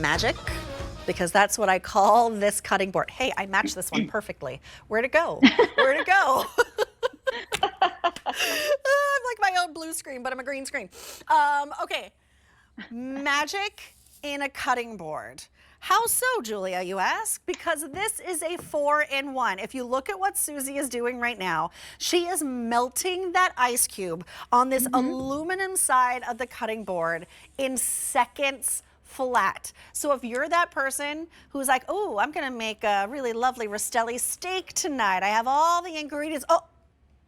magic, because that's what I call this cutting board. Hey, I matched this one perfectly. Where'd it go? Where'd it go? I'm like my own blue screen, but I'm a green screen. Okay, magic in a cutting board. How so, Julia, you ask? Because this is a 4-in-1. If you look at what Susie is doing right now, she is melting that ice cube on this aluminum side of the cutting board in seconds flat. So if you're that person who's like, oh, I'm gonna make a really lovely Rastelli steak tonight. I have all the ingredients. Oh,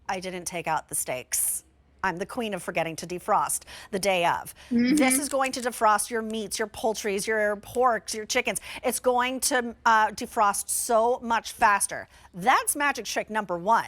I didn't take out the steaks. I'm the queen of forgetting to defrost the day of. This is going to defrost your meats, your poultries, your porks, your chickens. It's going to defrost so much faster. That's magic trick number 1.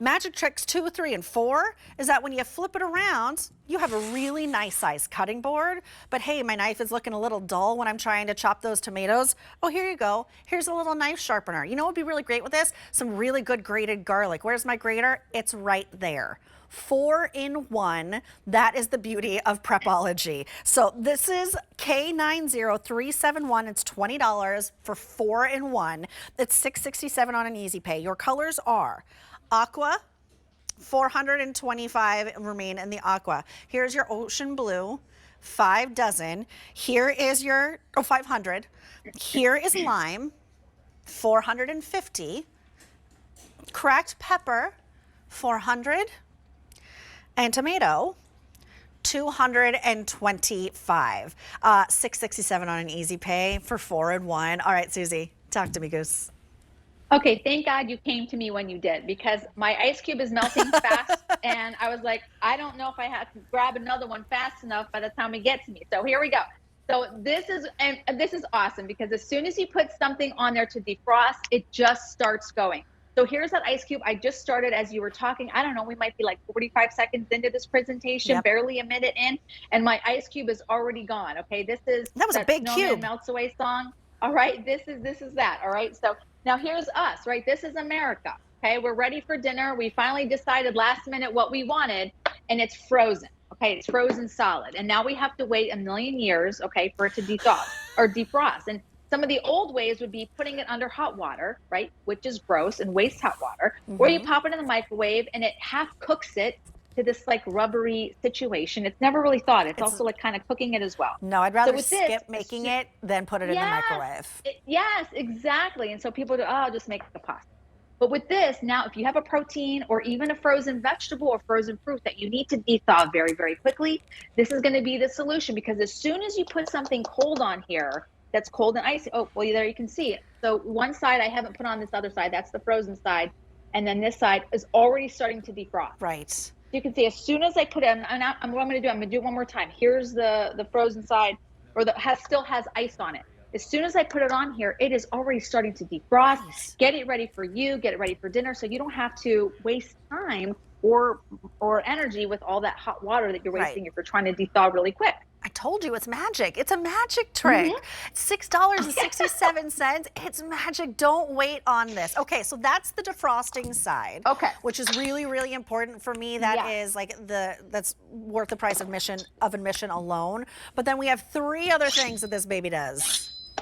Magic tricks 2, 3, and 4 is that when you flip it around, you have a really nice size cutting board, but hey, my knife is looking a little dull when I'm trying to chop those tomatoes. Oh, here you go. Here's a little knife sharpener. You know what would be really great with this? Some really good grated garlic. Where's my grater? It's right there. 4-in-1. That is the beauty of Prepology. So this is K90371. It's $20 for 4-in-1. It's $667 on an easy pay. Your colors are aqua, 425 remain in the aqua. Here's your ocean blue, 5 dozen. Here is your 500. Here is lime, 450. Cracked pepper, 400. And tomato, 225. $667 on an easy pay for 4-in-1. All right, Susie, talk to me, Goose. Okay, thank God you came to me when you did, because my ice cube is melting fast, and I was like, I don't know if I have to grab another one fast enough by the time it gets to me. So here we go. So this is awesome, because as soon as you put something on there to defrost, it just starts going. So here's that ice cube. I just started as you were talking. I don't know, we might be like 45 seconds into this presentation, barely a minute in, and my ice cube is already gone. Okay, that was a big cube. Melts Away song. All right, this is that. All right, so now here's us, right? This is America. Okay, we're ready for dinner. We finally decided last minute what we wanted, and it's frozen. Okay, it's frozen solid, and now we have to wait a million years, okay, for it to thaw or defrost. And some of the old ways would be putting it under hot water, right, which is gross and wastes hot water, or you pop it in the microwave and it half cooks it to this like rubbery situation. It's never really thawed. It's also like kind of cooking it as well. No, I'd rather skip making it than put it in the microwave. Yes, exactly. And so people do, oh, I'll just make the pasta. But with this, now if you have a protein or even a frozen vegetable or frozen fruit that you need to de-thaw very, very quickly, this is going to be the solution, because as soon as you put something cold on here, that's cold and icy. Oh, well, there you can see it. So one side I haven't put on this other side. That's the frozen side. And then this side is already starting to defrost. Right. So you can see as soon as I put it, what I'm going to do, I'm going to do it one more time. Here's the frozen side, or still has ice on it. As soon as I put it on here, it is already starting to defrost. Nice. Get it ready for you. Get it ready for dinner, so you don't have to waste time or energy with all that hot water that you're wasting if you're trying to de-thaw really quick. I told you it's magic. It's a magic trick. $6.67. It's magic. Don't wait on this. Okay, so that's the defrosting side. Okay. Which is really, really important for me. That is like that's worth the price of admission alone. But then we have 3 other things that this baby does.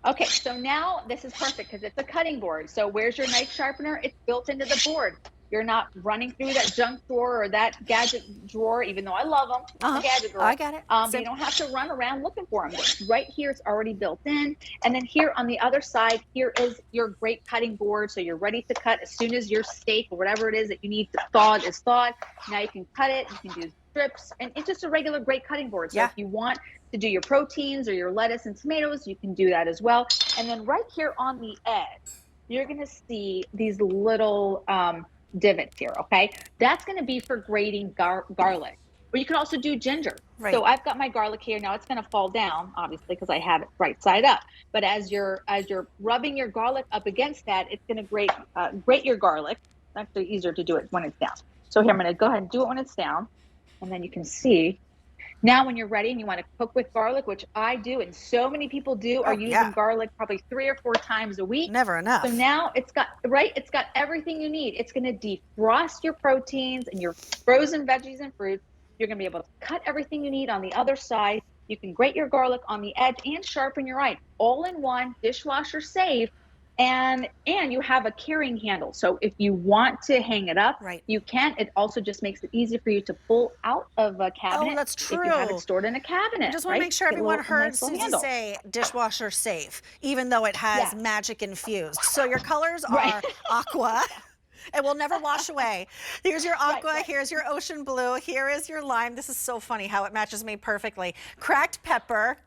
Okay, so now this is perfect because it's a cutting board. So where's your knife sharpener? It's built into the board. You're not running through that junk drawer or that gadget drawer, even though I love them. The gadget drawer. I got it. But you don't have to run around looking for them. Right here, it's already built in. And then here on the other side, here is your great cutting board. So you're ready to cut as soon as your steak or whatever it is that you need to thaw is thawed. Now you can cut it. You can do strips. And it's just a regular great cutting board. So if you want to do your proteins or your lettuce and tomatoes, you can do that as well. And then right here on the edge, you're going to see these little divots here, okay? That's going to be for grating garlic. Or you can also do ginger. Right. So I've got my garlic here. Now it's going to fall down, obviously, because I have it right side up. But as you're rubbing your garlic up against that, it's going to grate your garlic. It's actually easier to do it when it's down. So here, I'm going to go ahead and do it when it's down. And then you can see. Now, when you're ready and you want to cook with garlic, which I do, and so many people do, are using garlic probably 3 or 4 times a week. Never enough. So now it's got everything you need. It's going to defrost your proteins and your frozen veggies and fruits. You're going to be able to cut everything you need on the other side. You can grate your garlic on the edge and sharpen your knife, all in one, dishwasher safe. And you have a carrying handle. So if you want to hang it up, Right. you can. It also just makes it easy for you to pull out of a cabinet. Oh, that's if you have it true. stored in a cabinet. I just want to right? make sure Get a everyone little, heard nice little Susie handle. say dishwasher safe, even though it has Yes. magic infused. So your colors Right. are aqua. It will never wash away. Here's your aqua, Right. here's your ocean blue, here is your lime. This is so funny how it matches me perfectly. Cracked pepper.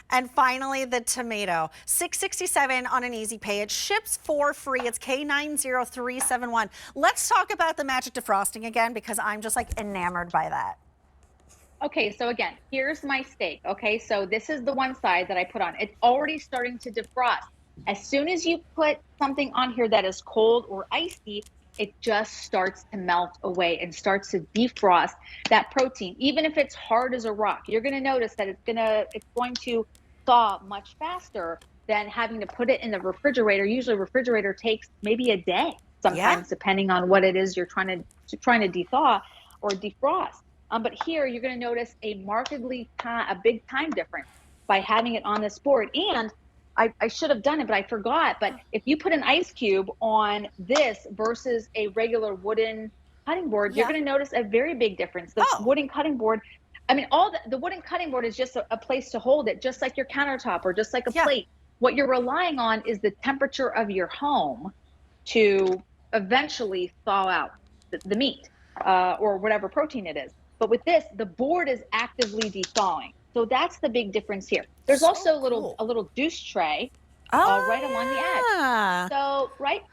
And finally, the tomato. $6.67 on an easy pay. It ships for free. It's K90371. Let's talk about the magic defrosting again, because I'm just like enamored by that. Okay, so again, here's my steak. Okay, so this is the one side that I put on. It's already starting to defrost. As soon as you put something on here that is cold or icy, it just starts to melt away and starts to defrost that protein. Even if it's hard as a rock, you're going to notice that it's going to thaw much faster than having to put it in the refrigerator. Usually, refrigerator takes maybe a day, sometimes depending on what it is you're trying to dethaw or defrost. But here you're going to notice a big time difference by having it on this board. And I should have done it, but I forgot. But if you put an ice cube on this versus a regular wooden cutting board, you're going to notice a very big difference. The wooden cutting board, I mean, the wooden cutting board is just a place to hold it, just like your countertop or just like a plate. What you're relying on is the temperature of your home to eventually thaw out the meat or whatever protein it is. But with this, the board is actively de-thawing. So that's the big difference here. There's also a little juice tray right along the edge.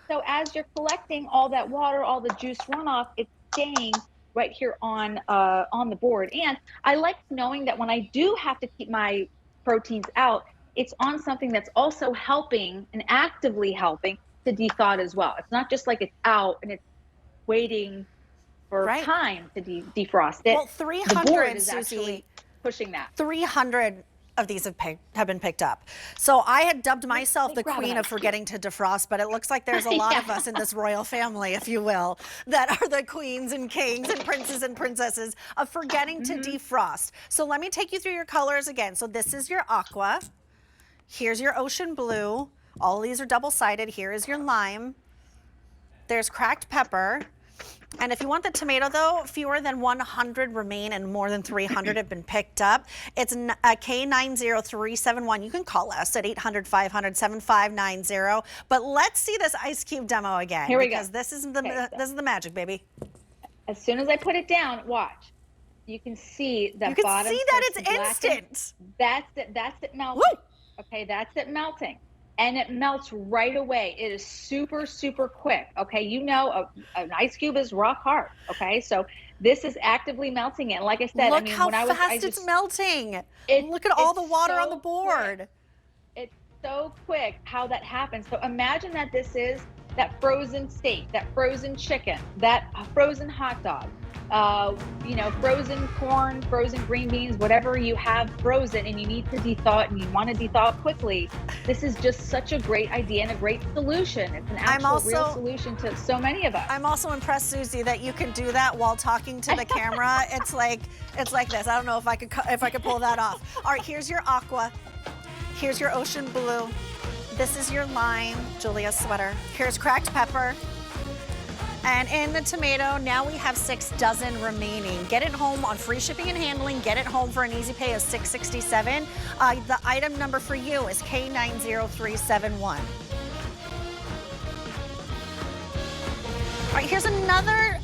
So as you're collecting all that water, all the juice runoff, it's staying right here on the board. And I like knowing that when I do have to keep my proteins out, it's on something that's also helping and actively helping to de-thaw it as well. It's not just like it's out and it's waiting for time to defrost it. Well, 300, the board is Susie, actually pushing that. 300 of these have been picked up. So I had dubbed myself the queen of forgetting to defrost, but it looks like there's a lot of us in this royal family, if you will, that are the queens and kings and princes and princesses of forgetting to defrost. So let me take you through your colors again. So this is your aqua. Here's your ocean blue. All of these are double-sided. Here is your lime. There's cracked pepper. And if you want the tomato, though, fewer than 100 remain and more than 300 have been picked up. It's K90371. You can call us at 800-500-7590. But let's see this ice cube demo again. Here we go. Because this is the magic, baby. As soon as I put it down, watch. You can see the bottom. You can see that it's instant. That's it melting. Woo! Okay, that's it melting. And it melts right away. It is super, super quick. Okay, you know an ice cube is rock hard. Okay, so this is actively melting it. Like I said, look how fast it's melting. Look at all the water on the board. It's so quick how that happens. So imagine that this is that frozen steak, that frozen chicken, that frozen hot dog, frozen corn, frozen green beans, whatever you have frozen and you need to dethaw it and you want to dethaw it quickly. This is just such a great idea and a great solution. It's an actual real solution to so many of us. I'm also impressed, Susie, that you can do that while talking to the camera. It's like this. I don't know if I could pull that off. All right, here's your aqua. Here's your ocean blue. This is your lime, Julia's sweater. Here's cracked pepper. And in the tomato, now we have 6 dozen remaining. Get it home on free shipping and handling. Get it home for an easy pay of $6.67. The item number for you is K90371. All right, here's another